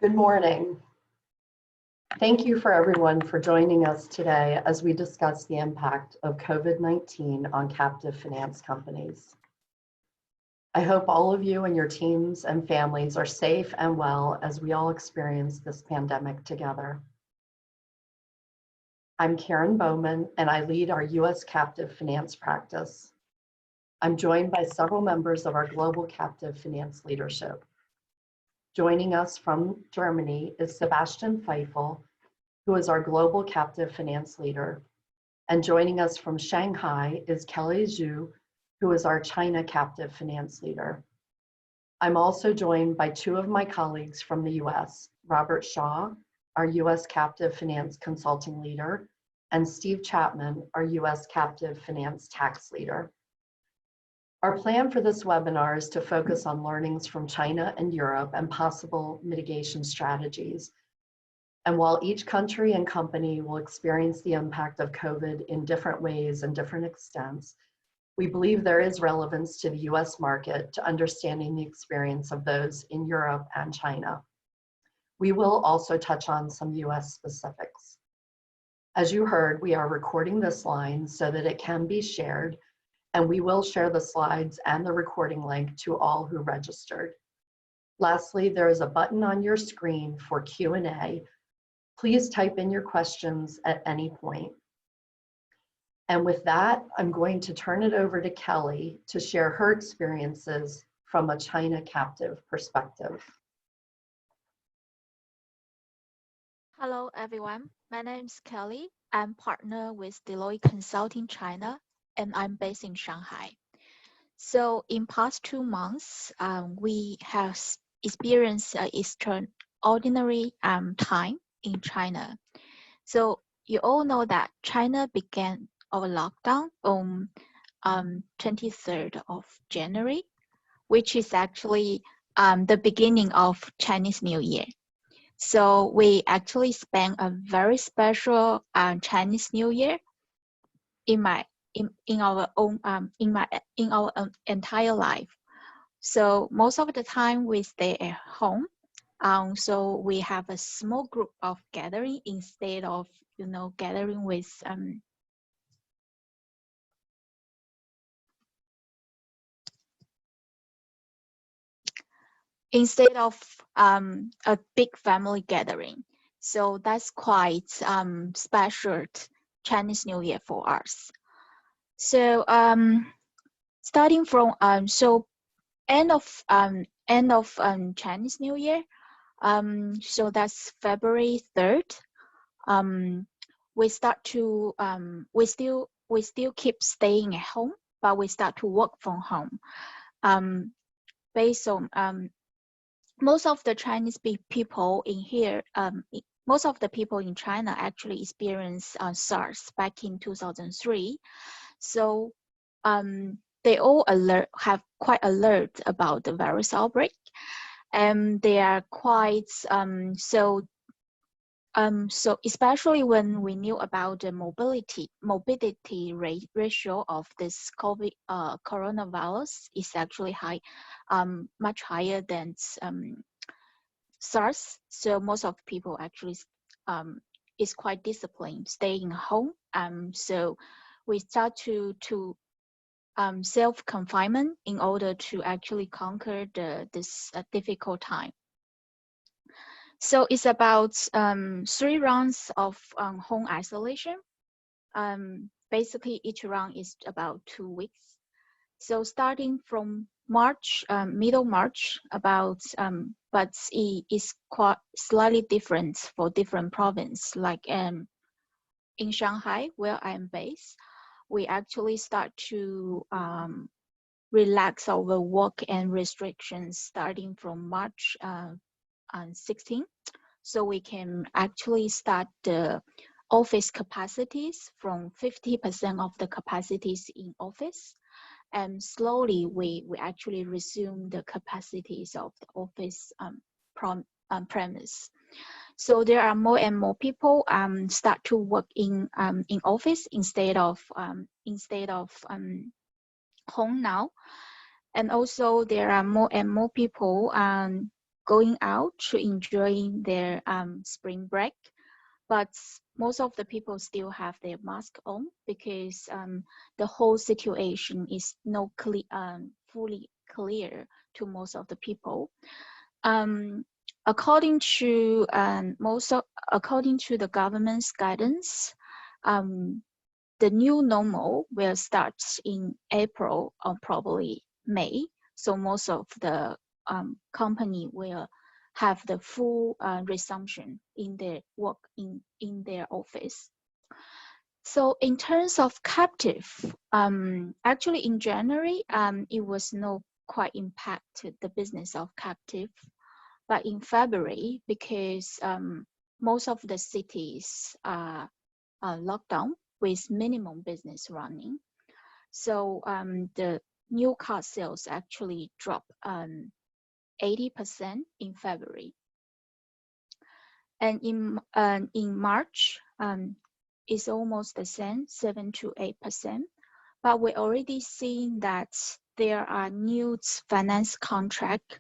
Good morning. Thank you for everyone for joining us today as we discuss the impact of COVID-19 on captive finance companies. I hope all of you and your teams and families are safe and well as we all experience this pandemic together. I'm Karen Bowman, and I lead our U.S. captive finance practice. I'm joined by several members of our global captive finance leadership. Joining us from Germany is Sebastian Feifel, who is our global captive finance leader. And joining us from Shanghai is Kelly Zhu, who is our China captive finance leader. I'm also joined by two of my colleagues from the US, Robert Shaw, our US captive finance consulting leader, and Steve Chapman, our US captive finance tax leader. Our plan for this webinar is to focus on learnings from China and Europe and possible mitigation strategies. And while each country and company will experience the impact of COVID in different ways and different extents, we believe there is relevance to the US market to understanding the experience of those in Europe and China. We will also touch on some US specifics. As you heard, we are recording this line so that it can be shared, and we will share the slides and the recording link to all who registered. Lastly, there is a button on your screen for Q&A. Please type in your questions at any point. And with that, I'm going to turn it over to Kelly to share her experiences from a China captive perspective. Hello, everyone. My name is Kelly. I'm partner with Deloitte Consulting China, and I'm based in Shanghai. So in past 2 months, we have experienced an extraordinary time in China. So you all know that China began our lockdown on 23rd of January, which is actually the beginning of Chinese New Year. So we actually spent a very special Chinese New Year in our entire life. So most of the time we stay at home. So we have a small group of gathering instead of gathering with a big family gathering. So that's quite special Chinese New Year for us. So starting from end of Chinese New Year, so that's February 3rd. We start to we still keep staying at home, but we start to work from home. Based on most of the Chinese people in here, most of the people in China actually experienced SARS back in 2003. So they all have quite alert about the virus outbreak, and they are quite so especially when we knew about the morbidity ratio of this COVID coronavirus is actually high, much higher than SARS. So most of people actually is quite disciplined, staying home. So we start to self-confinement in order to actually conquer this difficult time. So it's about 3 rounds of home isolation. Basically, each round is about 2 weeks. So starting from March, middle March, but it is quite slightly different for different provinces. Like in Shanghai, where I am based, we actually start to relax our work and restrictions starting from March 16. So we can actually start the office capacities from 50% of the capacities in office, and slowly we actually resume the capacities of the office premise. So there are more and more people start to work in office instead of home now, and also there are more and more people going out to enjoying their spring break, but most of the people still have their mask on because the whole situation is not fully clear to most of the people. According to the government's guidance, the new normal will start in April or probably May. So most of the company will have the full resumption in their work in their office. So in terms of captive, actually in January, it was not quite impacted the business of captive, but in February, because most of the cities are locked down with minimum business running. So the new car sales actually dropped 80% in February. And in March, it's almost the same, 7 to 8%. But we're already seeing that there are new finance contracts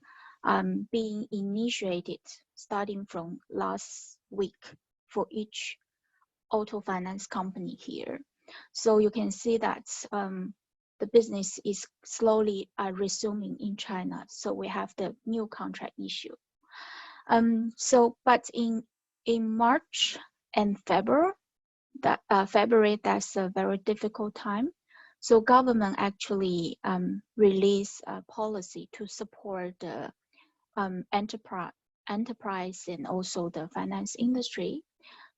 being initiated starting from last week for each auto finance company here. So you can see that the business is slowly resuming in China. So we have the new contract issue. But in March and February, that's a very difficult time. So government actually released a policy to support the enterprise and also the finance industry.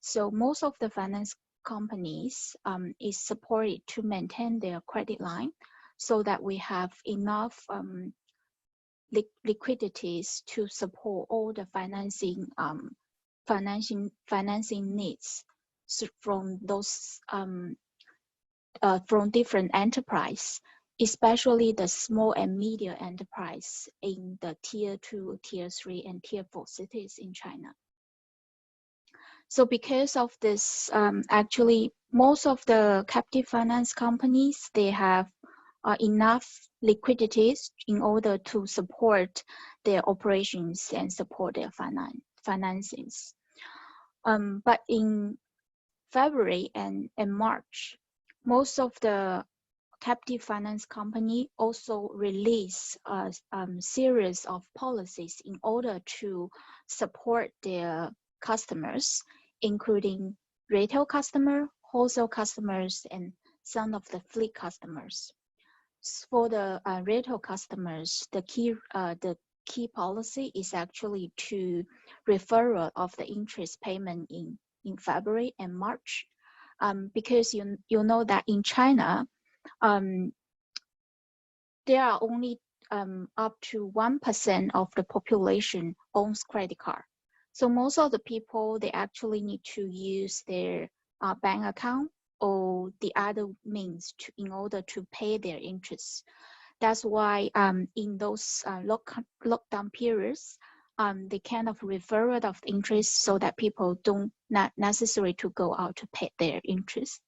So most of the finance companies is supported to maintain their credit line so that we have enough liquidities to support all the financing needs from those from different enterprise, especially the small and medium enterprise in the tier 2, tier 3, and tier 4 cities in China. So because of this, actually, most of the captive finance companies, they have enough liquidities in order to support their operations and support their financings. But in February and March, most of the captive finance company also release a series of policies in order to support their customers, including retail customer, wholesale customers, and some of the fleet customers. For the retail customers, the key policy is actually to referral of the interest payment in February and March, because you know that in China, there are only up to 1% of the population owns credit card. So most of the people, they actually need to use their bank account or the other means in order to pay their interest. That's why in those lockdown periods, they kind of refer of interest so that people don't not necessary to go out to pay their interest.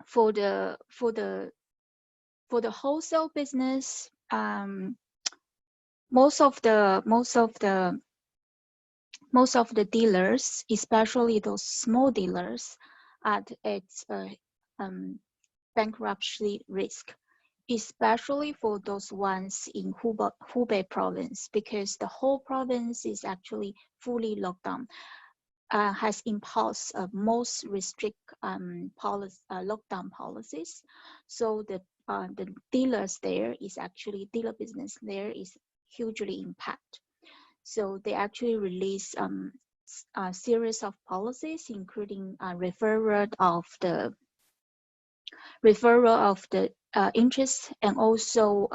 For the wholesale business, most of the dealers, especially those small dealers, are at bankruptcy risk, especially for those ones in Hubei province, because the whole province is actually fully locked down. Has imposed most restrict lockdown policies. So the dealers there is actually, dealer business there is hugely impacted. So they actually release a series of policies, including referral of the interest, and also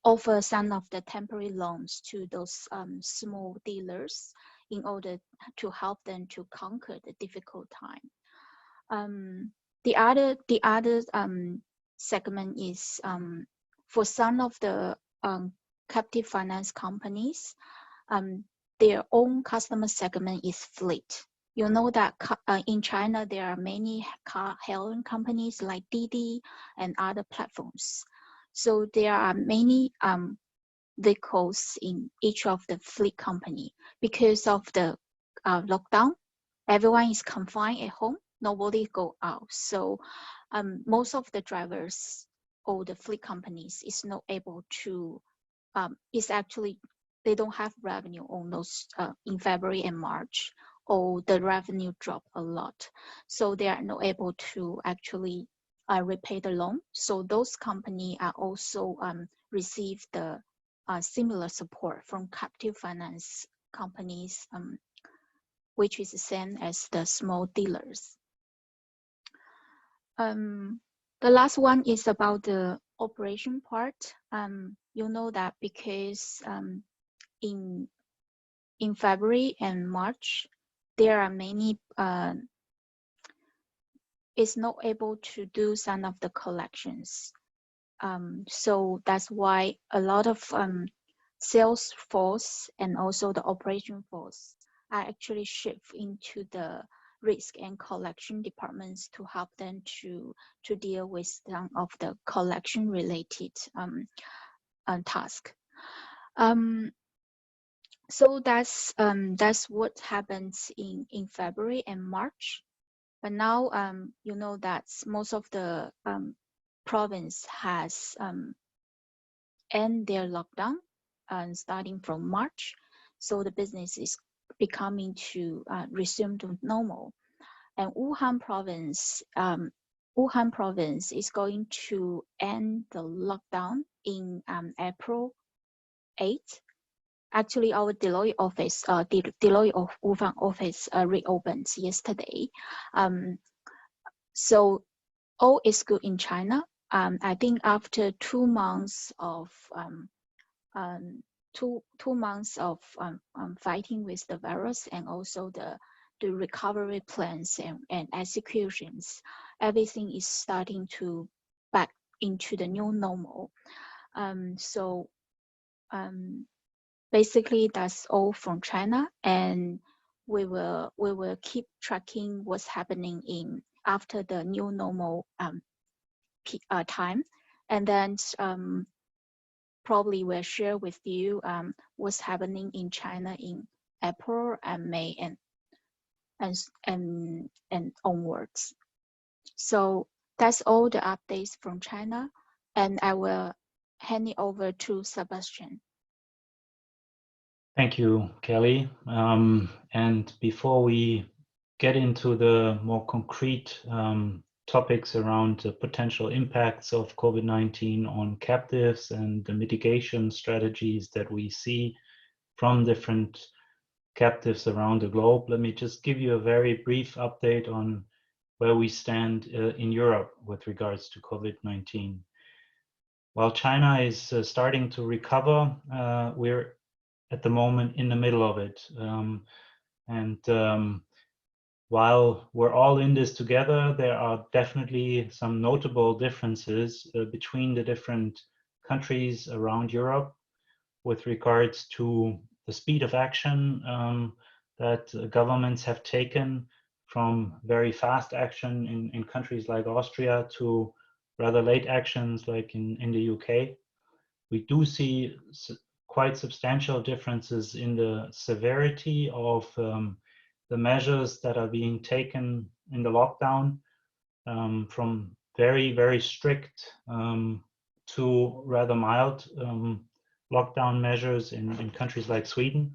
offer some of the temporary loans to those small dealers in order to help them to conquer the difficult time. The other segment is for some of the captive finance companies, their own customer segment is fleet. You know that in China, there are many car hailing companies like Didi and other platforms. So there are many vehicles in each of the fleet company. Because of the lockdown, everyone is confined at home, nobody go out. So most of the drivers or the fleet companies is not able to, is actually, they don't have revenue on those in February and March, or the revenue dropped a lot. So they are not able to actually repay the loan. So those companies are also receive the similar support from captive finance companies, which is the same as the small dealers. The last one is about the operation part. You know that because in February and March, there are many is not able to do some of the collections. So that's why a lot of sales force and also the operation force are actually shift into the risk and collection departments to help them to deal with some of the collection related task. So that's what happens in February and March. But now you know that most of the province has end their lockdown starting from March, so the business is becoming to resume to normal. And Wuhan province is going to end the lockdown in April 8th. Actually, our Deloitte office, Deloitte of Wuhan office reopened yesterday. So all is good in China. I think after 2 months of two months of fighting with the virus, and also the recovery plans and executions, everything is starting to back into the new normal. So basically that's all from China, and we will keep tracking what's happening in after the new normal time, and then probably will share with you what's happening in China in April and May and onwards. So that's all the updates from China, and I will hand it over to Sebastian. Thank you, Kelly. And before we get into the more concrete topics around the potential impacts of COVID-19 on captives and the mitigation strategies that we see from different captives around the globe, let me just give you a very brief update on where we stand in Europe with regards to COVID-19. While China is starting to recover, we're at the moment in the middle of it. While we're all in this together, there are definitely some notable differences between the different countries around Europe with regards to the speed of action that governments have taken, from very fast action in countries like Austria to rather late actions like in the UK. We do see quite substantial differences in the severity of the measures that are being taken in the lockdown, from very, very strict to rather mild lockdown measures in countries like Sweden.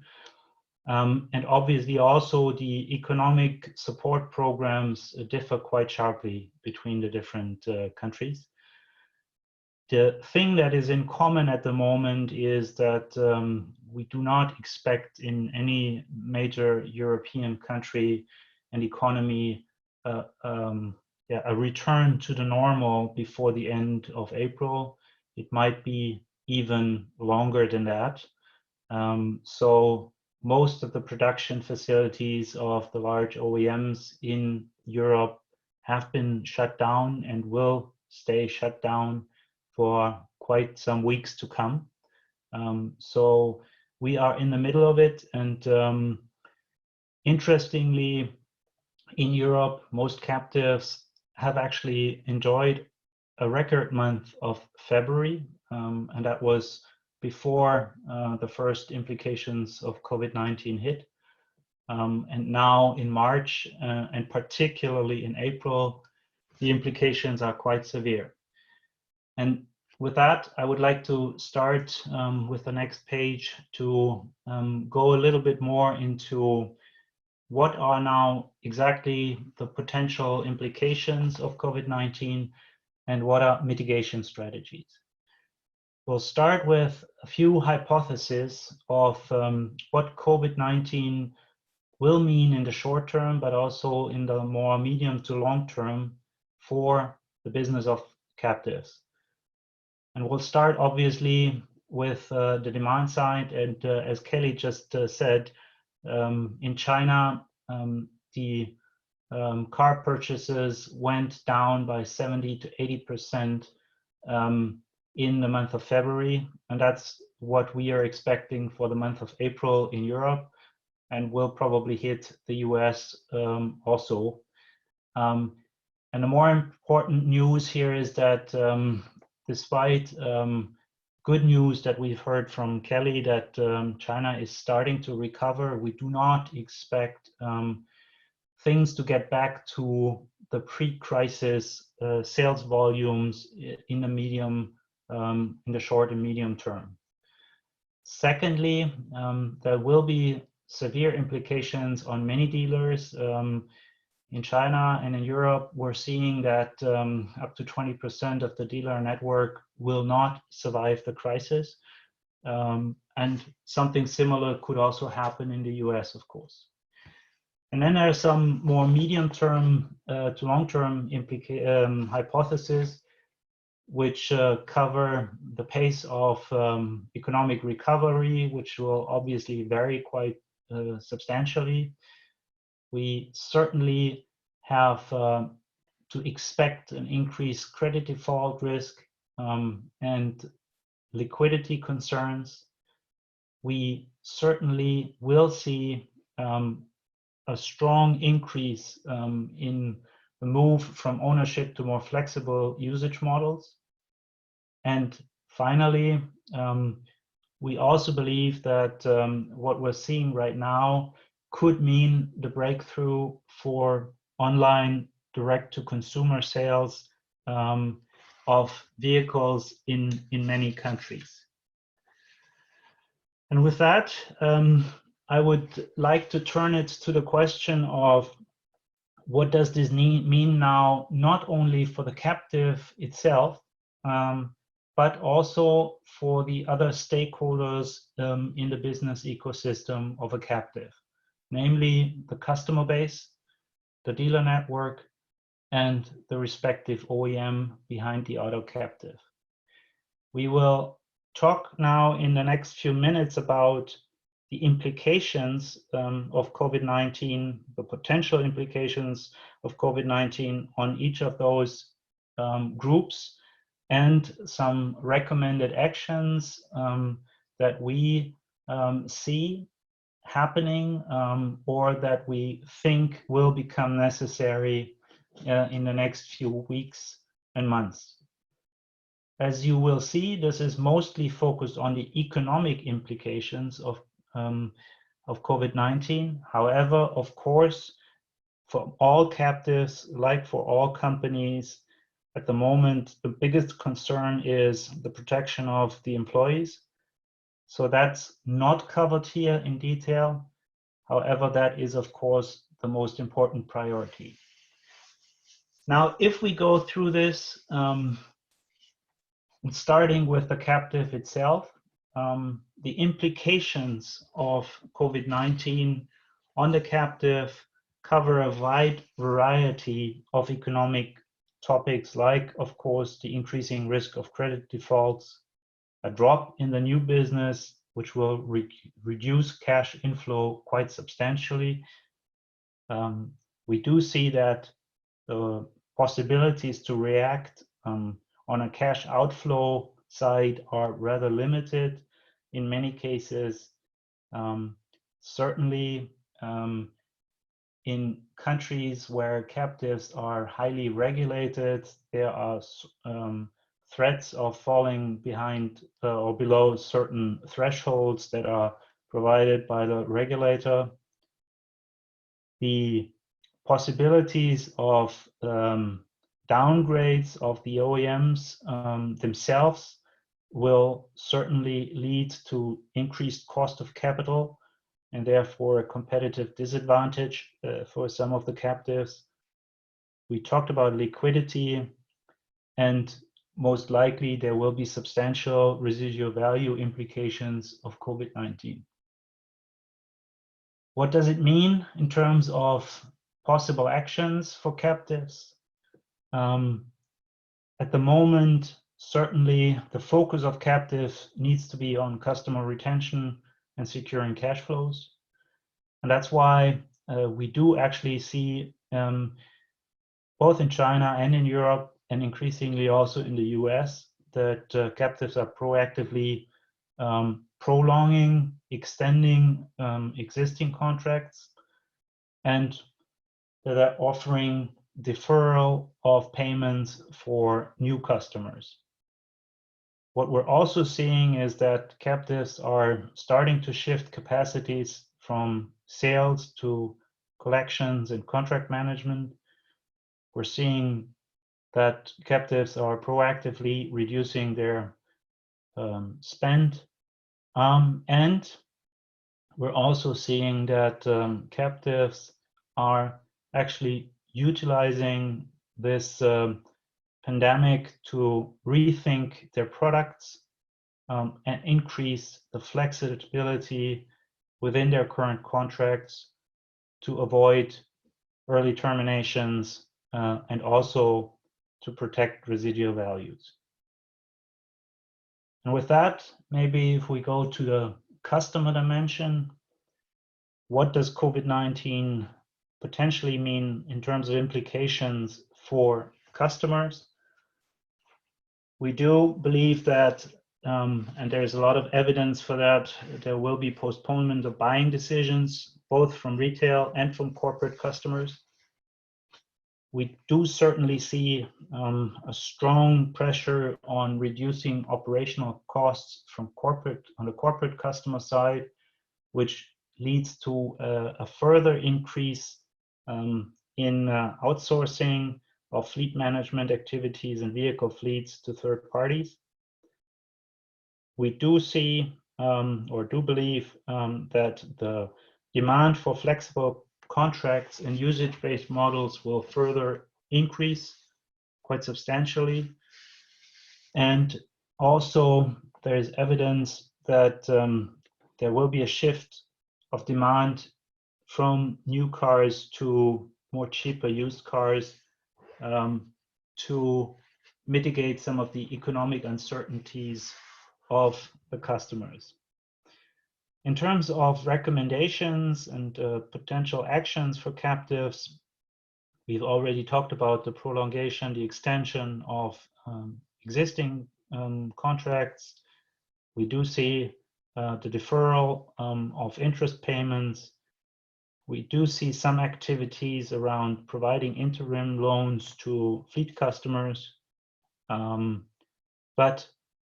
And obviously also the economic support programs differ quite sharply between the different countries. The thing that is in common at the moment is that we do not expect in any major European country and economy a return to the normal before the end of April. It might be even longer than that. So most of the production facilities of the large OEMs in Europe have been shut down and will stay shut down for quite some weeks to come. So we are in the middle of it, and interestingly, in Europe, most captives have actually enjoyed a record month of February, and that was before the first implications of COVID-19 hit. And now in March, and particularly in April, the implications are quite severe. And with that, I would like to start with the next page to go a little bit more into what are now exactly the potential implications of COVID-19 and what are mitigation strategies. We'll start with a few hypotheses of what COVID-19 will mean in the short term, but also in the more medium to long term for the business of captives. And we'll start obviously with the demand side. And as Kelly just said, in China, the car purchases went down by 70 to 80% in the month of February. And that's what we are expecting for the month of April in Europe, and will probably hit the US also. And the more important news here is that despite good news that we've heard from Kelly that China is starting to recover, we do not expect things to get back to the pre-crisis sales volumes in the short and medium term. Secondly, there will be severe implications on many dealers. In China and in Europe, we're seeing that up to 20% of the dealer network will not survive the crisis. And something similar could also happen in the US, of course. And then there are some more medium-term to long-term hypotheses, which cover the pace of economic recovery, which will obviously vary quite substantially. We certainly have to expect an increased credit default risk and liquidity concerns. We certainly will see a strong increase in the move from ownership to more flexible usage models. And finally, we also believe that what we're seeing right now could mean the breakthrough for online direct-to-consumer sales of vehicles in many countries. And with that, I would like to turn it to the question of what does this mean now, not only for the captive itself, but also for the other stakeholders in the business ecosystem of a captive, namely the customer base, the dealer network, and the respective OEM behind the auto captive. We will talk now in the next few minutes about the implications of COVID-19, the potential implications of COVID-19 on each of those groups, and some recommended actions that we see happening or that we think will become necessary in the next few weeks and months. As you will see, this is mostly focused on the economic implications of COVID-19. However, of course, for all captives, like for all companies, at the moment, the biggest concern is the protection of the employees. So that's not covered here in detail. However, that is, of course, the most important priority. Now, if we go through this, starting with the captive itself, the implications of COVID-19 on the captive cover a wide variety of economic topics, like, of course, the increasing risk of credit defaults, a drop in the new business, which will reduce cash inflow quite substantially. We do see that the possibilities to react on a cash outflow side are rather limited in many cases. Certainly in countries where captives are highly regulated, there are threats of falling behind or below certain thresholds that are provided by the regulator. The possibilities of downgrades of the OEMs themselves will certainly lead to increased cost of capital and therefore a competitive disadvantage for some of the captives. We talked about liquidity, and most likely there will be substantial residual value implications of COVID-19. What does it mean in terms of possible actions for captives? At the moment, certainly the focus of captives needs to be on customer retention and securing cash flows. And that's why we do actually see both in China and in Europe, and increasingly also in the US, that captives are proactively prolonging, extending existing contracts, and that are offering deferral of payments for new customers. What we're also seeing is that captives are starting to shift capacities from sales to collections and contract management. We're seeing that captives are proactively reducing their spend. And we're also seeing that captives are actually utilizing this pandemic to rethink their products and increase the flexibility within their current contracts to avoid early terminations and also to protect residual values. And with that, maybe if we go to the customer dimension, what does COVID-19 potentially mean in terms of implications for customers? We do believe that, and there's a lot of evidence for that, there will be postponement of buying decisions, both from retail and from corporate customers. We do certainly see a strong pressure on reducing operational costs from on the corporate customer side, which leads to a further increase in outsourcing of fleet management activities and vehicle fleets to third parties. We do see or do believe that the demand for flexible contracts and usage-based models will further increase quite substantially. And also there is evidence that there will be a shift of demand from new cars to more cheaper used cars to mitigate some of the economic uncertainties of the customers. In terms of recommendations and potential actions for captives, we've already talked about the prolongation, the extension of existing contracts. We do see the deferral of interest payments. We do see some activities around providing interim loans to fleet customers. But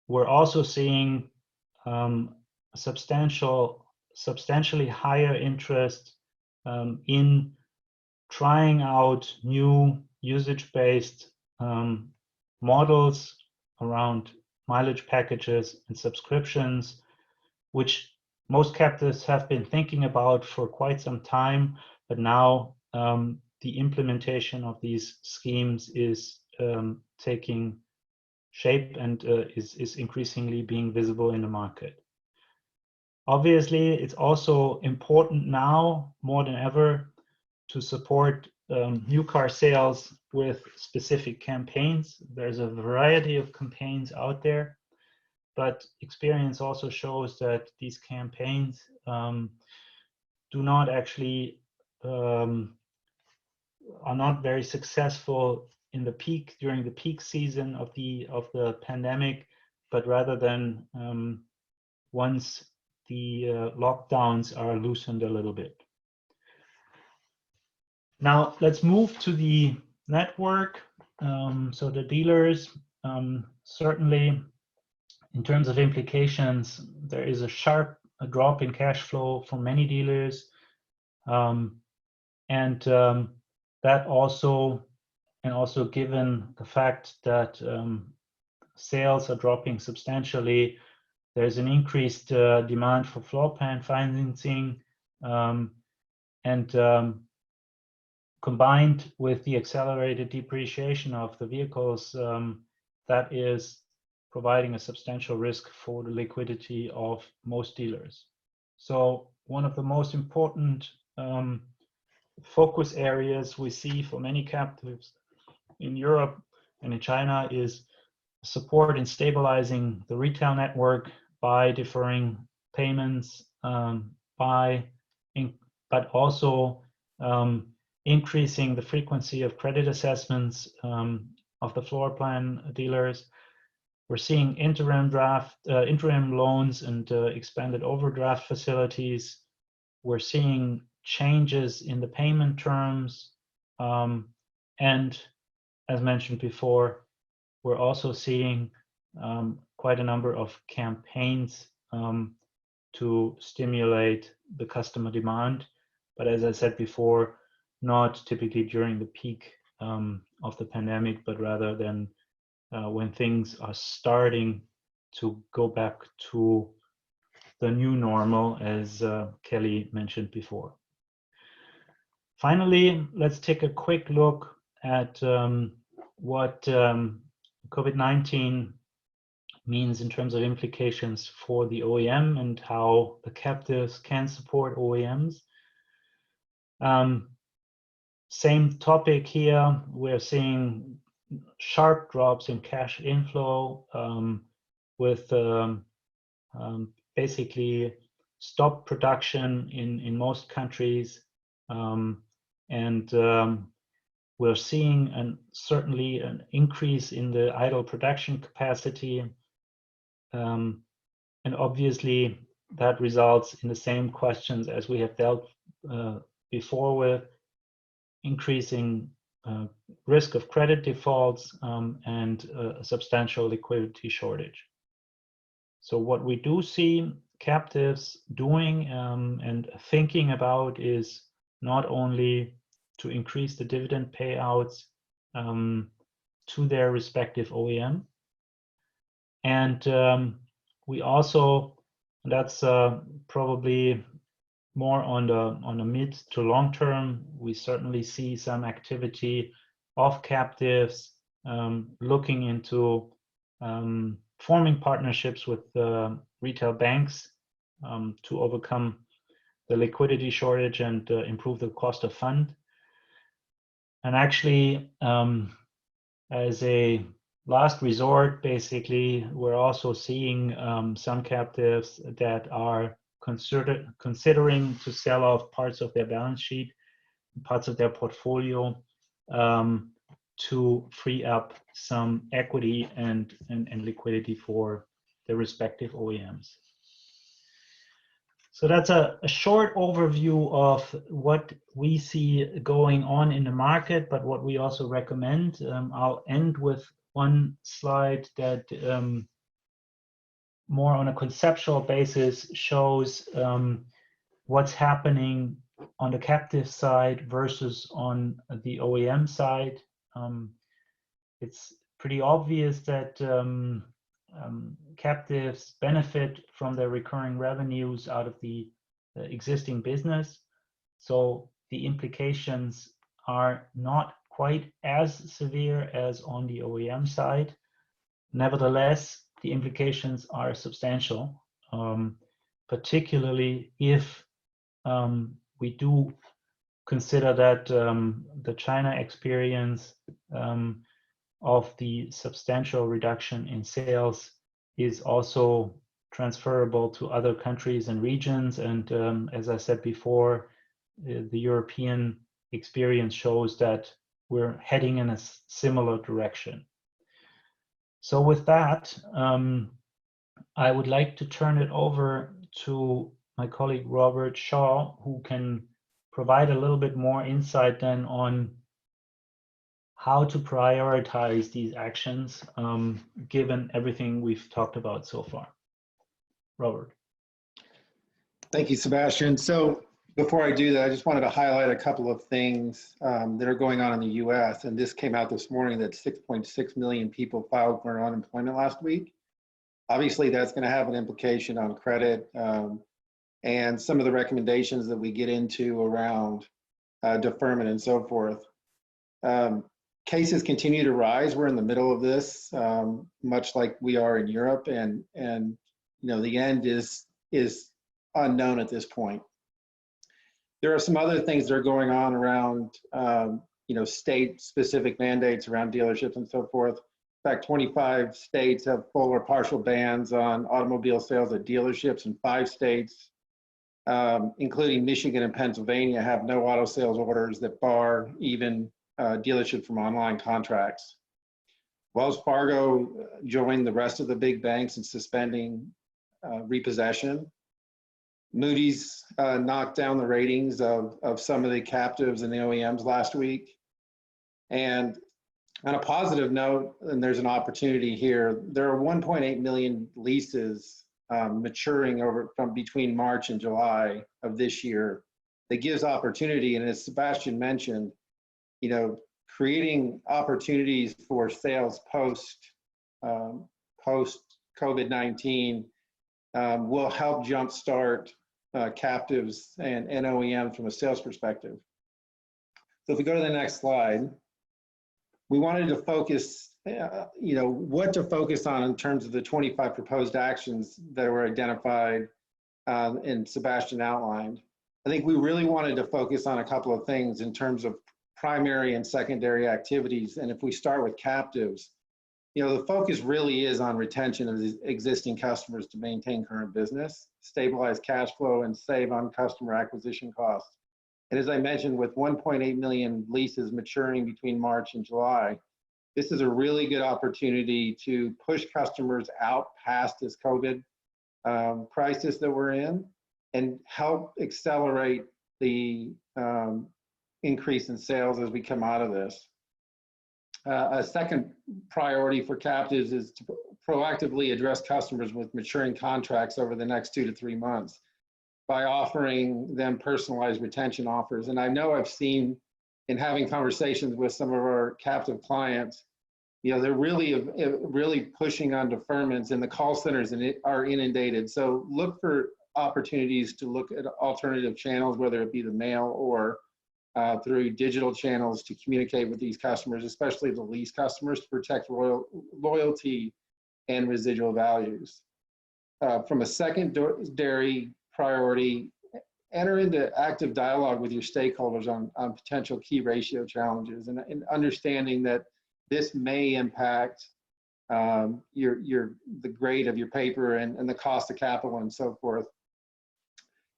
we're also seeing substantially higher interest in trying out new usage-based models around mileage packages and subscriptions, which most captives have been thinking about for quite some time, but now the implementation of these schemes is taking shape and is increasingly being visible in the market. Obviously, it's also important now more than ever to support new car sales with specific campaigns. There's a variety of campaigns out there, but experience also shows that these campaigns do not actually are not very successful in the peak during the peak season of the pandemic, but rather than once the lockdowns are loosened a little bit. Now let's move to the network. So the dealers certainly in terms of implications, there is a sharp drop in cash flow for many dealers. That also, and also given the fact that sales are dropping substantially, there's an increased demand for floor plan financing, combined with the accelerated depreciation of the vehicles, that is providing a substantial risk for the liquidity of most dealers. So one of the most important focus areas we see for many captives in Europe and in China is support in stabilizing the retail network by deferring payments, but also increasing the frequency of credit assessments of the floor plan dealers. We're seeing interim loans and expanded overdraft facilities. We're seeing changes in the payment terms, and as mentioned before, we're also seeing quite a number of campaigns to stimulate the customer demand. But as I said before, not typically during the peak of the pandemic, but rather than when things are starting to go back to the new normal, as Kelly mentioned before. Finally, let's take a quick look at what COVID-19 means in terms of implications for the OEM and how the captives can support OEMs. Same topic here. We're seeing sharp drops in cash inflow with basically stopped production in most countries, we're seeing certainly an increase in the idle production capacity, and obviously that results in the same questions as we have dealt before with, increasing risk of credit defaults and a substantial liquidity shortage. So what we do see captives doing and thinking about is not only to increase the dividend payouts to their respective OEM, and we also, that's probably more on the mid to long term, we certainly see some activity of captives looking into forming partnerships with retail banks to overcome the liquidity shortage and improve the cost of fund. And actually, as a last resort, basically, we're also seeing some captives that are considering to sell off parts of their balance sheet, parts of their portfolio, to free up some equity and liquidity for their respective OEMs. So that's a short overview of what we see going on in the market, but what we also recommend. I'll end with one slide that more on a conceptual basis shows what's happening on the captive side versus on the OEM side. It's pretty obvious that captives benefit from their recurring revenues out of the existing business. So the implications are not quite as severe as on the OEM side. Nevertheless, the implications are substantial, particularly if we do consider that the China experience of the substantial reduction in sales is also transferable to other countries and regions. And as I said before, the European experience shows that we're heading in a similar direction. So with that, I would like to turn it over to my colleague Robert Shaw, who can provide a little bit more insight then on how to prioritize these actions given everything we've talked about so far. Robert. Thank you, Sebastian. So before I do that, I just wanted to highlight a couple of things that are going on in the US. And this came out this morning that 6.6 million people filed for unemployment last week. Obviously, that's going to have an implication on credit and some of the recommendations that we get into around deferment and so forth. Cases continue to rise. We're in the middle of this, much like we are in Europe, and you know, the end is unknown at this point. There are some other things that are going on around, you know, state-specific mandates around dealerships and so forth. In fact, 25 states have full or partial bans on automobile sales at dealerships, and 5 states, including Michigan and Pennsylvania, have no auto sales orders that bar even dealerships from online contracts. Wells Fargo joined the rest of the big banks in suspending repossession. Moody's knocked down the ratings of some of the captives and the OEMs last week. And on a positive note, and there's an opportunity here, there are 1.8 million leases maturing from between March and July of this year. That gives opportunity, and as Sebastian mentioned, you know, creating opportunities for sales post COVID-19 will help jumpstart captives and OEM from a sales perspective. So if we go to the next slide, we wanted to focus, you know, what to focus on in terms of the 25 proposed actions that were identified and Sebastian outlined. I think we really wanted to focus on a couple of things in terms of primary and secondary activities. And if we start with captives, you know, the focus really is on retention of the existing customers to maintain current business, stabilize cash flow, and save on customer acquisition costs. And as I mentioned, with 1.8 million leases maturing between March and July, this is a really good opportunity to push customers out past this COVID crisis that we're in and help accelerate the increase in sales as we come out of this. A second priority for captives is to proactively address customers with maturing contracts over the next 2 to 3 months by offering them personalized retention offers. And I know I've seen in having conversations with some of our captive clients, you know, they're really pushing on deferments, and the call centers are inundated. So look for opportunities to look at alternative channels, whether it be the mail or through digital channels to communicate with these customers, especially the lease customers, to protect loyalty and residual values. From a secondary priority, enter into active dialogue with your stakeholders on potential key ratio challenges and understanding that this may impact the grade of your paper and the cost of capital and so forth.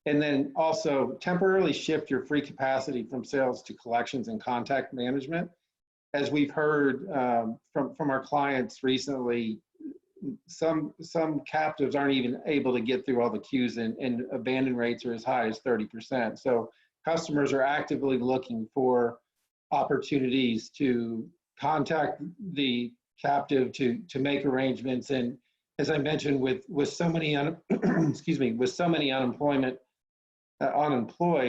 And then also temporarily shift your free capacity from sales to collections and contact management. As we've heard from our clients recently, some captives aren't even able to get through all the queues, and abandon rates are as high as 30%. So customers are actively looking for opportunities to contact the captive to make arrangements. And as I mentioned, with so many unemployed,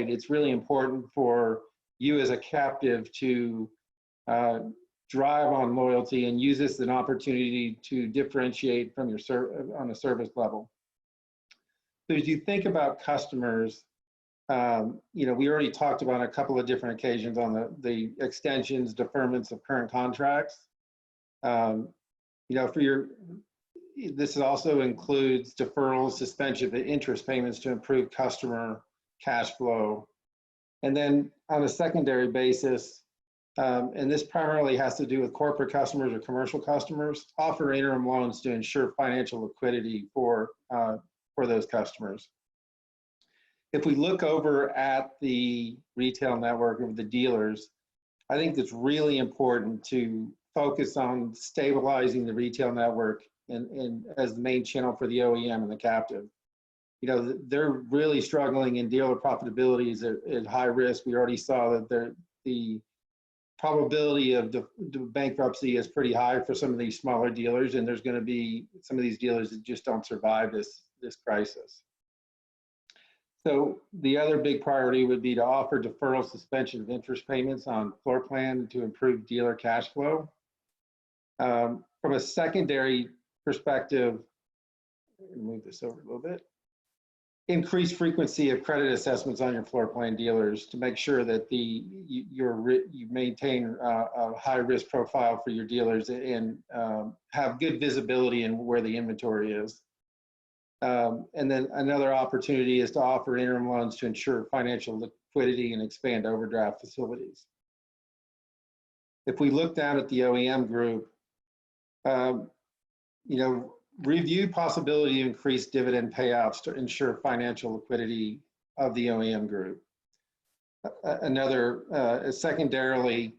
it's really important for you as a captive to drive on loyalty and use this as an opportunity to differentiate from your on a service level. So as you think about customers, you know, we already talked about a couple of different occasions on the extensions, deferments of current contracts. You know, this also includes deferrals, suspension of interest payments to improve customer cash flow. And then on a secondary basis, and this primarily has to do with corporate customers or commercial customers, offer interim loans to ensure financial liquidity for those customers. If we look over at the retail network of the dealers, I think it's really important to focus on stabilizing the retail network and as the main channel for the OEM and the captive. You know, they're really struggling, and dealer profitability is at high risk. We already saw that the probability of the bankruptcy is pretty high for some of these smaller dealers, and there's going to be some of these dealers that just don't survive this crisis. So the other big priority would be to offer deferral suspension of interest payments on floor plan to improve dealer cash flow. From a secondary perspective, move this over a little bit. Increase frequency of credit assessments on your floor plan dealers to make sure that you maintain a high risk profile for your dealers and have good visibility in where the inventory is. And then another opportunity is to offer interim loans to ensure financial liquidity and expand overdraft facilities. If we look down at the OEM group, review possibility to increase dividend payouts to ensure financial liquidity of the OEM group. Secondarily,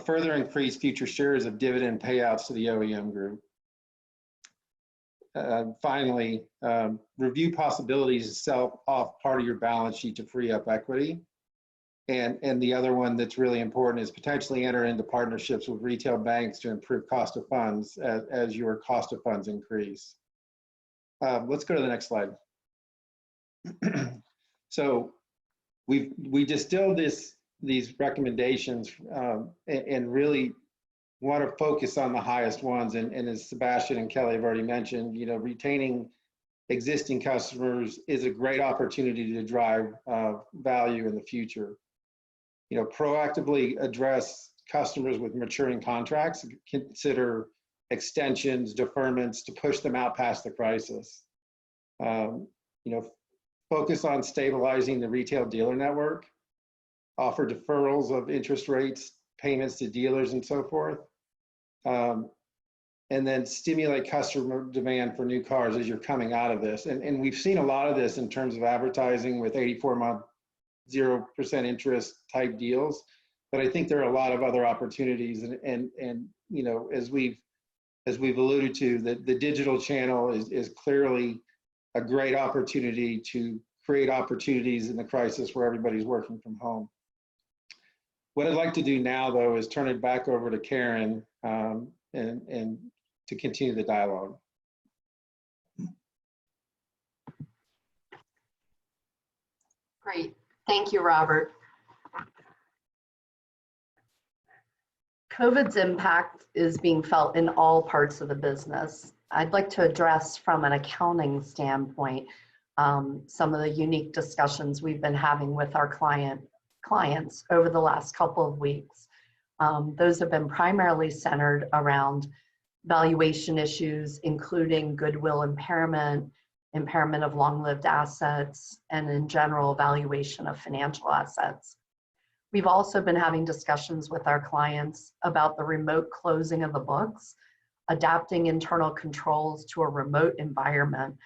further increase future shares of dividend payouts to the OEM group. Finally, review possibilities to sell off part of your balance sheet to free up equity. And the other one that's really important is potentially enter into partnerships with retail banks to improve cost of funds as your cost of funds increase. Let's go to the next slide. So we distilled these recommendations and really want to focus on the highest ones. And as Sebastian and Kelly have already mentioned, retaining existing customers is a great opportunity to drive value in the future. Proactively address customers with maturing contracts, consider extensions, deferments to push them out past the crisis. Focus on stabilizing the retail dealer network, offer deferrals of interest rates, payments to dealers and so forth. And then stimulate customer demand for new cars as you're coming out of this. And we've seen a lot of this in terms of advertising with 84-month 0% interest type deals, but I think there are a lot of other opportunities. And as we've alluded to, the digital channel is clearly a great opportunity to create opportunities in the crisis where everybody's working from home. What I'd like to do now, though, is turn it back over to Karen and to continue the dialogue. Great. Thank you, Robert. COVID's impact is being felt in all parts of the business. I'd like to address from an accounting standpoint some of the unique discussions we've been having with our clients over the last couple of weeks. Those have been primarily centered around valuation issues, including goodwill impairment, impairment of long-lived assets, and in general, valuation of financial assets. We've also been having discussions with our clients about the remote closing of the books, adapting internal controls to a remote environment,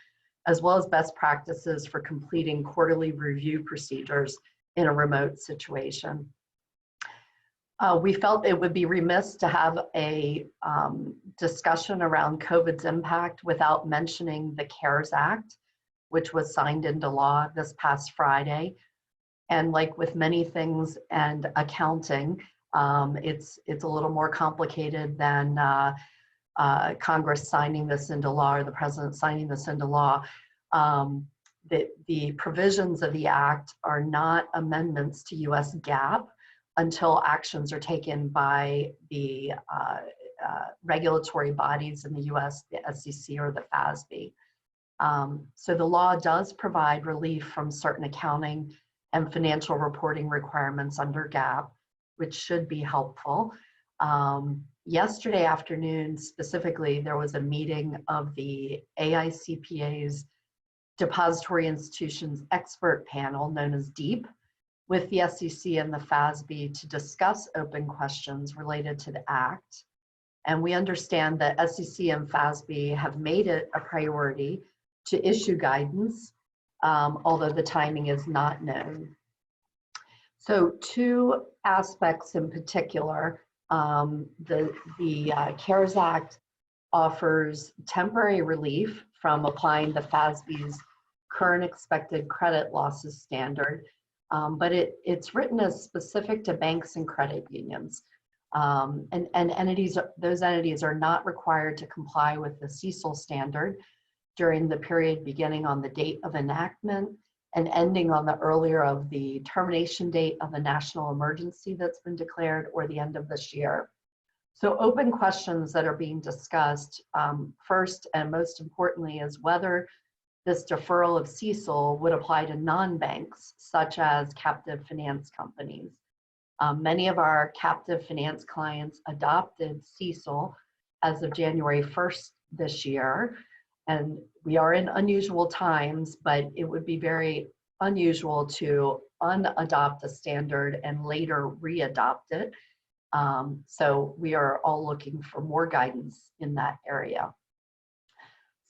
as well as best practices for completing quarterly review procedures in a remote situation. We felt it would be remiss to have a discussion around COVID's impact without mentioning the CARES Act, which was signed into law this past Friday. And like with many things and accounting, it's a little more complicated than Congress signing this into law or the president signing this into law. The provisions of the act are not amendments to US GAAP until actions are taken by the regulatory bodies in the US, the SEC or the FASB. So the law does provide relief from certain accounting and financial reporting requirements under GAAP, which should be helpful. Yesterday afternoon, specifically, there was a meeting of the AICPA's Depository Institutions Expert Panel, known as DEEP, with the SEC and the FASB to discuss open questions related to the Act. And we understand that SEC and FASB have made it a priority to issue guidance, although the timing is not known. So two aspects in particular, the CARES Act offers temporary relief from applying the FASB's current expected credit losses standard, but it's written as specific to banks and credit unions. And those entities are not required to comply with the CECL standard during the period beginning on the date of enactment and ending on the earlier of the termination date of the national emergency that's been declared or the end of this year. So open questions that are being discussed, first and most importantly, is whether this deferral of CECL would apply to non-banks, such as captive finance companies. Many of our captive finance clients adopted CECL as of January 1st this year. And we are in unusual times, but it would be very unusual to unadopt a standard and later re-adopt it. So we are all looking for more guidance in that area.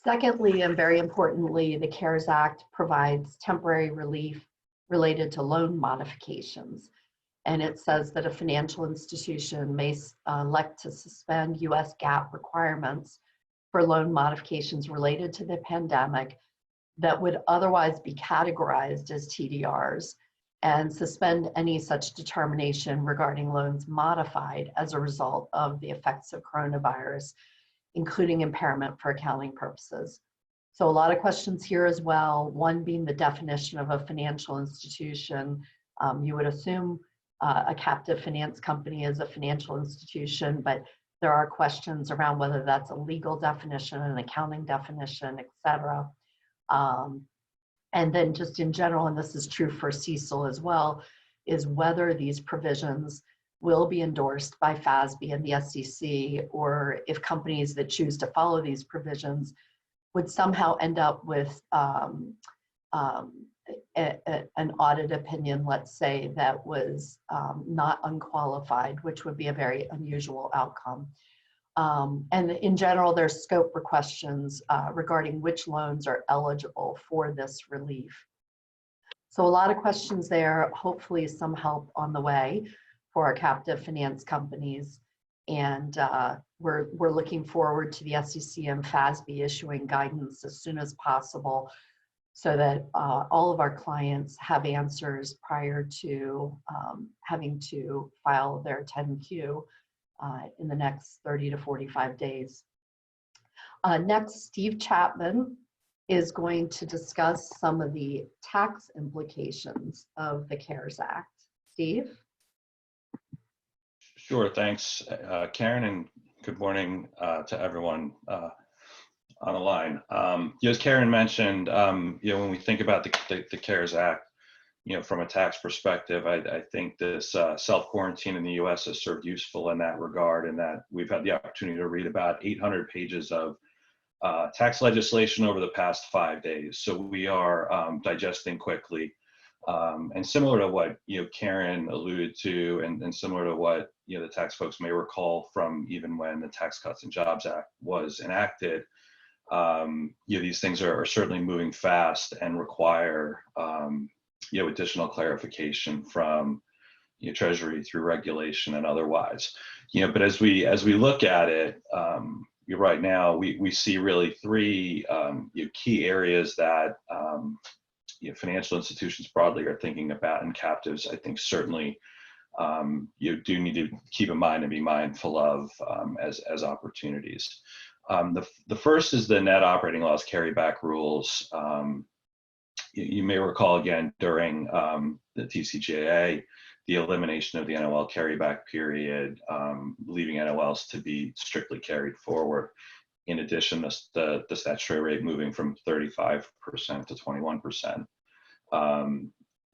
Secondly, and very importantly, the CARES Act provides temporary relief related to loan modifications. And it says that a financial institution may elect to suspend US GAAP requirements for loan modifications related to the pandemic that would otherwise be categorized as TDRs, and suspend any such determination regarding loans modified as a result of the effects of coronavirus, including impairment for accounting purposes. So a lot of questions here as well, one being the definition of a financial institution. You would assume a captive finance company is a financial institution, but there are questions around whether that's a legal definition, an accounting definition, et cetera. And then just in general, and this is true for CECL as well, is whether these provisions will be endorsed by FASB and the SEC, or if companies that choose to follow these provisions would somehow end up with an audit opinion, let's say, that was not unqualified, which would be a very unusual outcome. And in general, there's scope for questions regarding which loans are eligible for this relief. So a lot of questions there, hopefully some help on the way for our captive finance companies. And we're looking forward to the SEC and FASB issuing guidance as soon as possible, so that all of our clients have answers prior to having to file their 10Q in the next 30 to 45 days. Next, Steve Chapman is going to discuss some of the tax implications of the CARES Act. Steve? Sure, thanks, Karen, and good morning to everyone on the line. As Karen mentioned, when we think about the CARES Act, from a tax perspective, I think this self-quarantine in the US has served useful in that regard, and that we've had the opportunity to read about 800 pages of tax legislation over the past 5 days. So we are digesting quickly. And similar to what Karen alluded to, and similar to what the tax folks may recall from even when the Tax Cuts and Jobs Act was enacted, these things are certainly moving fast and require additional clarification from Treasury through regulation and otherwise. But as we look at it, right now we see really three key areas that financial institutions broadly are thinking about, and captives, I think, certainly you do need to keep in mind and be mindful of as opportunities. The first is the net operating loss carryback rules. You may recall, again, during the TCJA, the elimination of the NOL carryback period, leaving NOLs to be strictly carried forward. In addition, the statutory rate moving from 35% to 21%.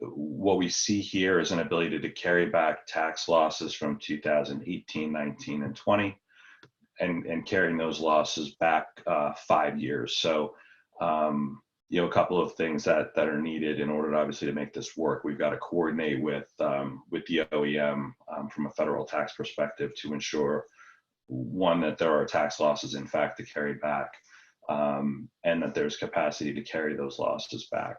What we see here is an ability to carry back tax losses from 2018, 19, and 20, and carrying those losses back 5 years. So, a couple of things that are needed in order, obviously, to make this work. We've got to coordinate with the OEM from a federal tax perspective to ensure, one, that there are tax losses, in fact, to carry back, and that there's capacity to carry those losses back.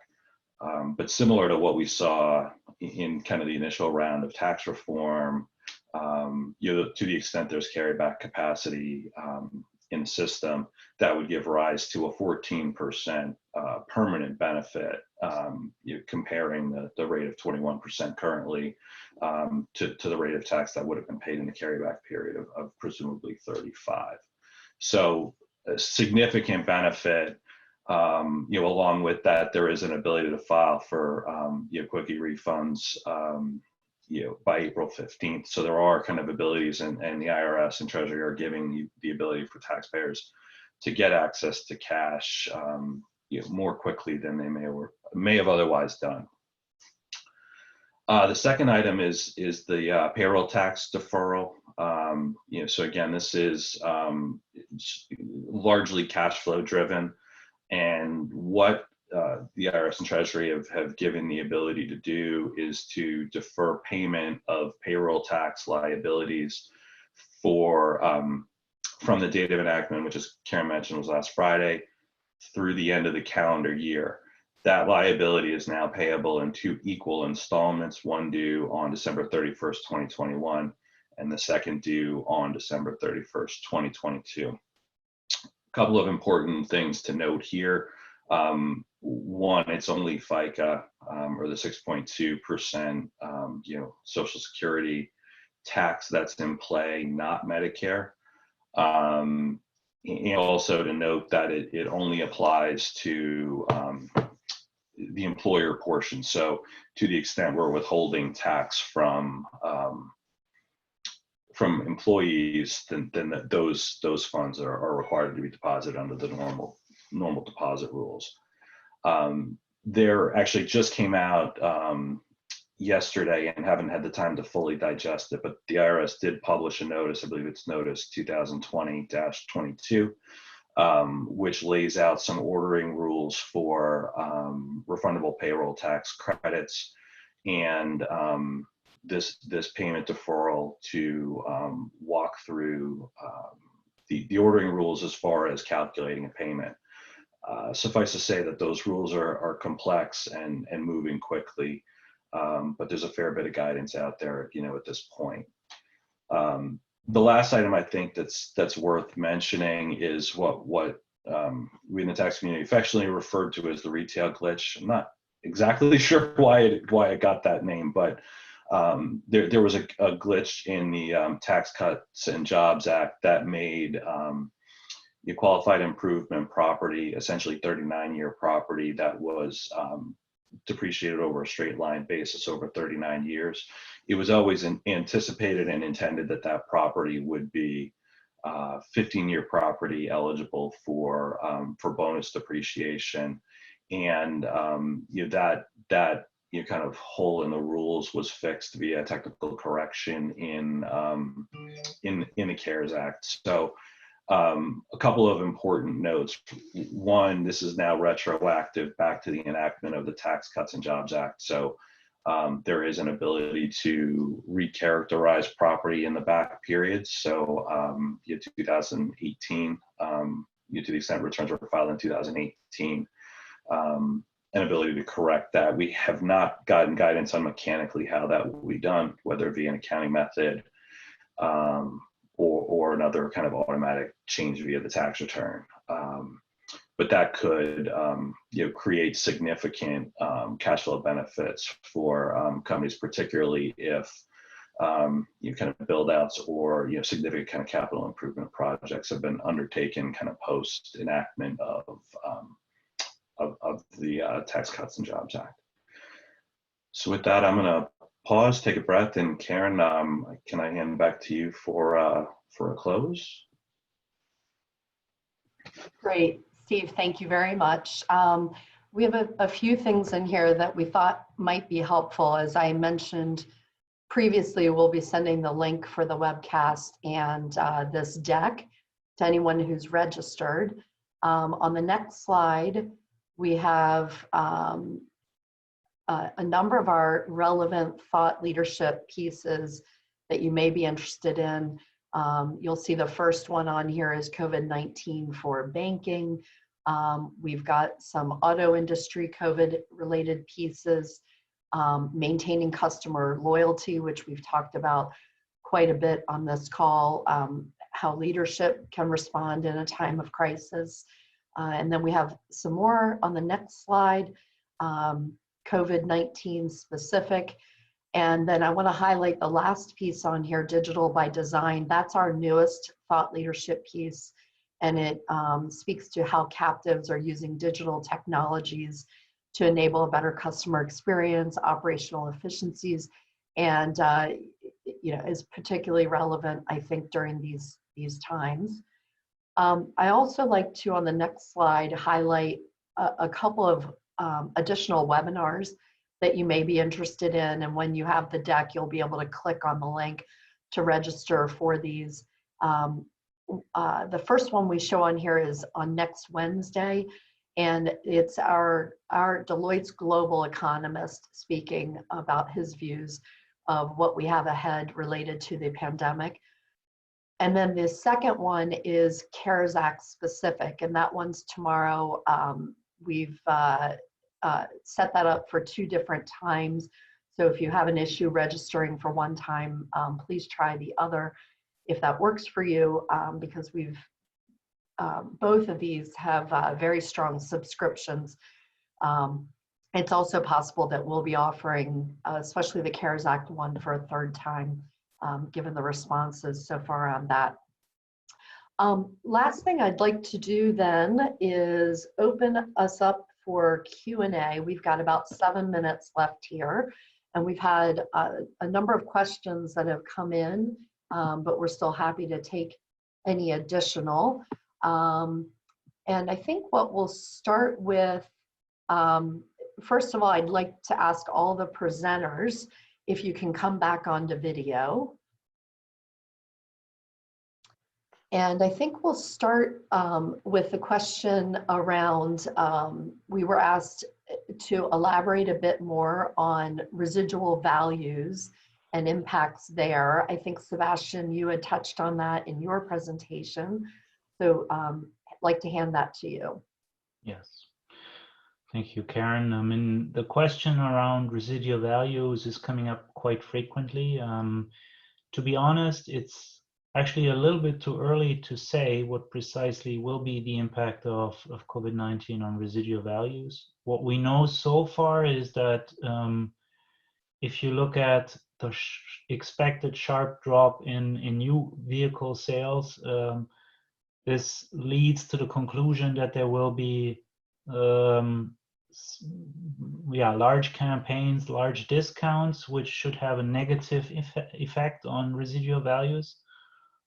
But similar to what we saw in kind of the initial round of tax reform, to the extent there's carryback capacity, in the system, that would give rise to a 14% permanent benefit, comparing the rate of 21% currently to the rate of tax that would have been paid in the carryback period of presumably 35. So a significant benefit. Along with that, there is an ability to file for quickie refunds by April 15th. So there are kind of abilities, and the IRS and Treasury are giving you the ability for taxpayers to get access to cash more quickly than they may have otherwise done. The second item is the payroll tax deferral. So again, this is largely cash flow driven, and what the IRS and Treasury have given the ability to do is to defer payment of payroll tax liabilities for from the date of enactment, which, as Karen mentioned, was last Friday, through the end of the calendar year. That liability is now payable in 2 equal installments, one due on December 31st, 2021, and the second due on December 31st, 2022. A couple of important things to note here. One, it's only FICA or the 6.2% Social Security tax that's in play, not Medicare. And also to note that it only applies to the employer portion. So to the extent we're withholding tax from employees, then those funds are required to be deposited under the normal deposit rules. There actually just came out yesterday, and haven't had the time to fully digest it, but the IRS did publish a notice, I believe it's notice 2020-22, which lays out some ordering rules for refundable payroll tax credits, and this payment deferral to walk through the ordering rules as far as calculating a payment. Suffice to say that those rules are complex and moving quickly, but there's a fair bit of guidance out there, at this point. The last item I think that's worth mentioning is what we in the tax community affectionately referred to as the retail glitch. I'm not exactly sure why it got that name, but there was a glitch in the Tax Cuts and Jobs Act that made the qualified improvement property, essentially 39-year property that was depreciated over a straight line basis over 39 years. It was always anticipated and intended that property would be 15-year property eligible for bonus depreciation, and that kind of hole in the rules was fixed via technical correction in the CARES Act. So a couple of important notes. One, this is now retroactive back to the enactment of the Tax Cuts and Jobs Act. So there is an ability to recharacterize property in the back periods. So 2018, to the extent returns were filed in 2018, an ability to correct that. We have not gotten guidance on mechanically how that will be done, whether it be an accounting method or another kind of automatic change via the tax return. But that could create significant cash flow benefits for companies, particularly if kind of build outs or significant kind of capital improvement projects have been undertaken kind of post enactment of the Tax Cuts and Jobs Act. So with that, I'm going to pause, take a breath, and Karen, can I hand back to you for a close? Great, Steve, thank you very much. We have a few things in here that we thought might be helpful. As I mentioned previously, we'll be sending the link for the webcast and this deck to anyone who's registered. On the next slide, we have a number of our relevant thought leadership pieces that you may be interested in. You'll see the first one on here is COVID-19 for banking. We've got some auto industry COVID-related pieces, maintaining customer loyalty, which we've talked about quite a bit on this call, how leadership can respond in a time of crisis. And then we have some more on the next slide, COVID-19 specific. And then I want to highlight the last piece on here, Digital by Design. That's our newest thought leadership piece. And it speaks to how captives are using digital technologies to enable a better customer experience, operational efficiencies, and is particularly relevant, I think, during these times. I also like to, on the next slide, highlight a couple of additional webinars that you may be interested in. And when you have the deck, you'll be able to click on the link to register for these. The first one we show on here is on next Wednesday, and it's our Deloitte's global economist speaking about his views of what we have ahead related to the pandemic. And then the second one is CARES Act specific, and that one's tomorrow. We've set that up for 2 different times. So if you have an issue registering for one time, please try the other if that works for you, because we've both of these have very strong subscriptions. It's also possible that we'll be offering, especially the CARES Act one, for a 3rd time, given the responses so far on that. Last thing I'd like to do then is open us up for Q&A. We've got about 7 minutes left here, and we've had a number of questions that have come in, but we're still happy to take any additional. And I think what we'll start with, first of all, I'd like to ask all the presenters if you can come back onto video. And I think we'll start with the question around, we were asked to elaborate a bit more on residual values and impacts there. I think, Sebastian, you had touched on that in your presentation. So I'd like to hand that to you. Yes. Thank you, Karen. I mean, the question around residual values is coming up quite frequently. To be honest, it's actually a little bit too early to say what precisely will be the impact of COVID-19 on residual values. What we know so far is that if you look at the expected sharp drop in new vehicle sales, this leads to the conclusion that there will be large campaigns, large discounts, which should have a negative effect on residual values.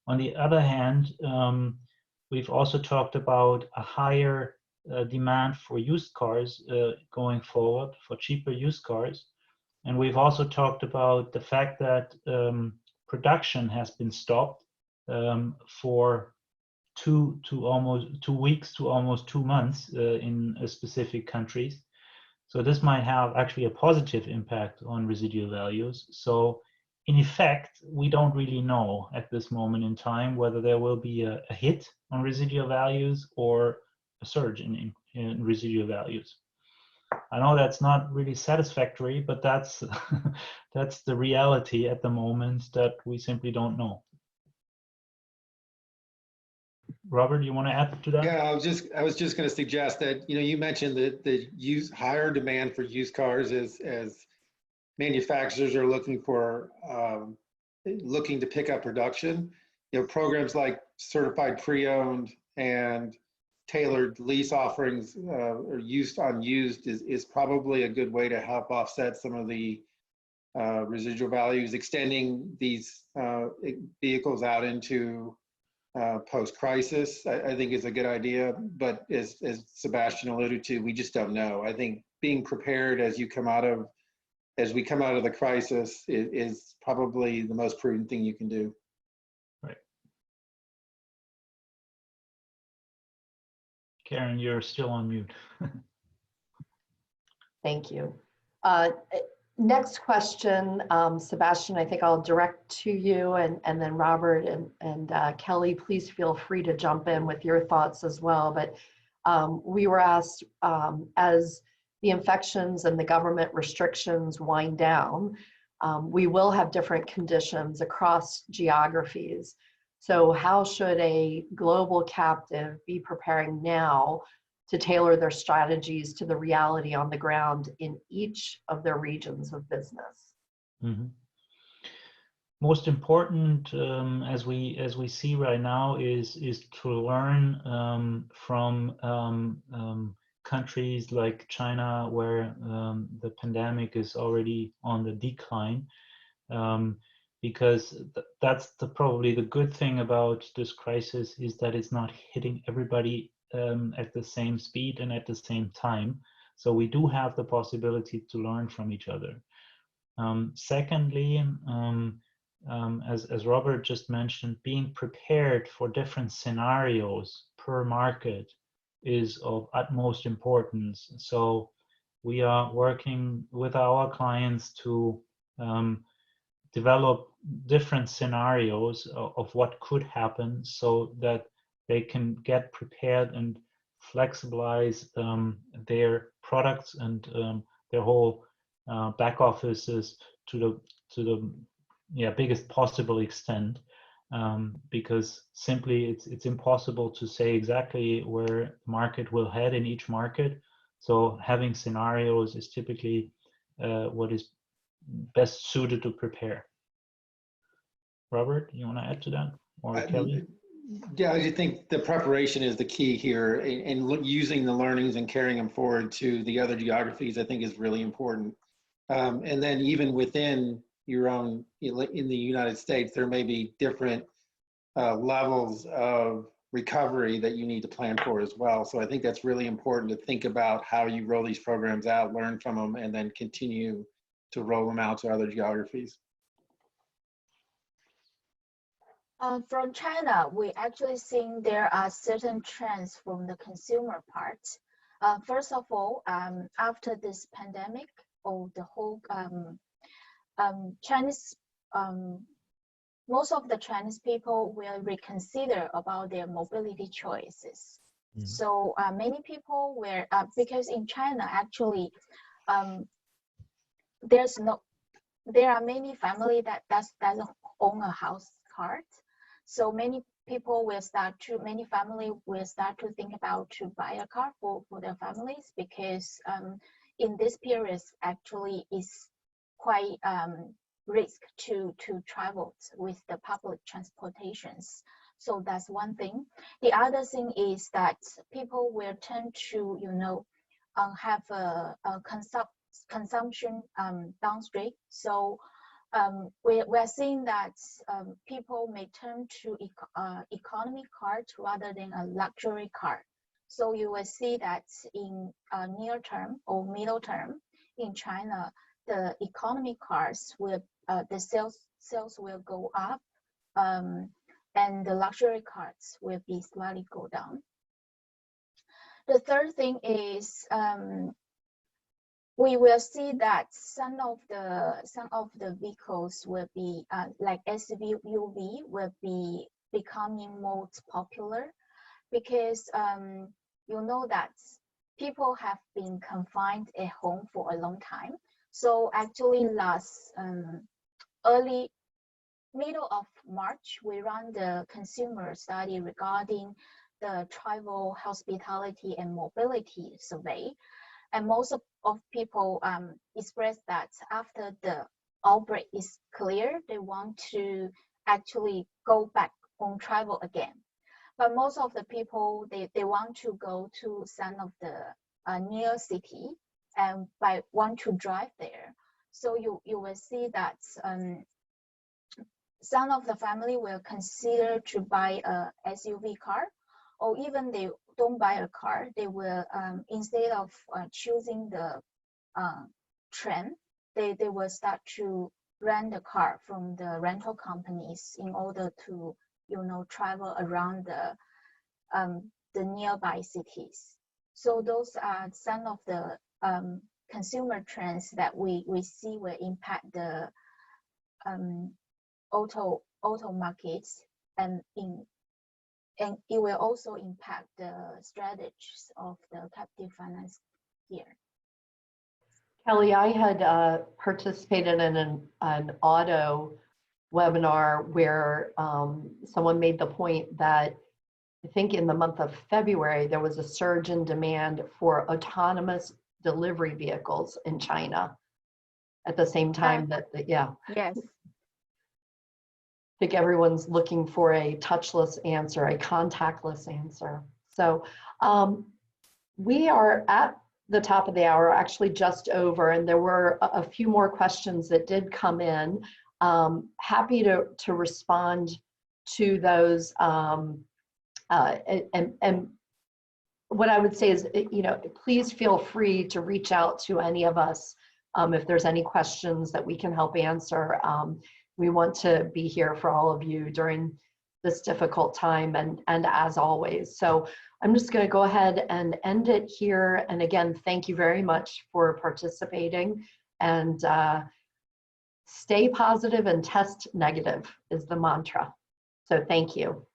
On the other hand, we've also talked about a higher demand for used cars going forward, for cheaper used cars. And we've also talked about the fact that production has been stopped for 2 weeks to almost 2 months in specific countries. So this might have actually a positive impact on residual values. So in effect, we don't really know at this moment in time whether there will be a hit on residual values or a surge in residual values. I know that's not really satisfactory, but that's that's the reality at the moment, that we simply don't know. Robert, you want to add to that? Yeah, I was just going to suggest that, you mentioned that the higher demand for used cars as manufacturers are looking to pick up production. Programs like certified pre-owned and tailored lease offerings or used on used is probably a good way to help offset some of the residual values. Extending these vehicles out into post-crisis, I think is a good idea, but as Sebastian alluded to, we just don't know. I think being prepared as we come out of the crisis is probably the most prudent thing you can do. Right. Karen, you're still on mute. Thank you. Next question, Sebastian, I think I'll direct to you, and then Robert and Kelly, please feel free to jump in with your thoughts as well. But we were asked, as the infections and the government restrictions wind down, we will have different conditions across geographies. So how should a global captive be preparing now to tailor their strategies to the reality on the ground in each of their regions of business? Mhm. Most important, as we see right now, is to learn from countries like China, where the pandemic is already on the decline, because that's probably the good thing about this crisis, is that it's not hitting everybody at the same speed and at the same time. So we do have the possibility to learn from each other. Secondly, as Robert just mentioned, being prepared for different scenarios per market is of utmost importance. So we are working with our clients to develop different scenarios of what could happen, so that they can get prepared and flexibilize their products and their whole back offices to the biggest possible extent, because simply it's impossible to say exactly where the market will head in each market. So having scenarios is typically what is best suited to prepare. Robert, you want to add to that, or Kelly? Yeah, I think the preparation is the key here, and using the learnings and carrying them forward to the other geographies, I think, is really important. And then even within your own, in the United States, there may be different levels of recovery that you need to plan for as well. So I think that's really important to think about how you roll these programs out, learn from them, and then continue to roll them out to other geographies. From China, we actually think there are certain trends from the consumer part. First of all, after this pandemic, or the whole Chinese, most of the Chinese people will reconsider about their mobility choices. Mm-hmm. So many people were, because in China, actually, there are many families that doesn't own a house card. So many people will many families will start to think about to buy a car for their families, because in this period actually is quite risk to travel with the public transportations. So that's one thing. The other thing is that people will tend to, have a consumption downstream. So we're seeing that people may turn to economy card rather than a luxury card. So you will see that in near term or middle term in China, the economy cars will the sales will go up, and the luxury cars will be slightly go down. The third thing is we will see that some of the vehicles will be like SUV will be becoming more popular, because you know that people have been confined at home for a long time. So actually last middle of March, we ran the consumer study regarding the travel, hospitality, and mobility survey. And most of people express that after the outbreak is clear, they want to actually go back on travel again. But most of the people, they want to go to some of the near city and want to drive there. So you will see that some of the family will consider to buy a SUV car, or even they don't buy a car, they will instead of choosing the train, they will start to rent a car from the rental companies in order to travel around the nearby cities. So those are some of the consumer trends that we see will impact the auto markets, and it will also impact the strategies of the captive finance here. Kelly, I had participated in an auto webinar where someone made the point that I think in the month of February, there was a surge in demand for autonomous delivery vehicles in China at the same time yeah. Yes. I think everyone's looking for a touchless answer, a contactless answer. So we are at the top of the hour, actually just over, and there were a few more questions that did come in. Happy to respond to those. And what I would say is, please feel free to reach out to any of us if there's any questions that we can help answer. We want to be here for all of you during this difficult time and as always. So I'm just going to go ahead and end it here. And again, thank you very much for participating, and stay positive and test negative is the mantra. So thank you.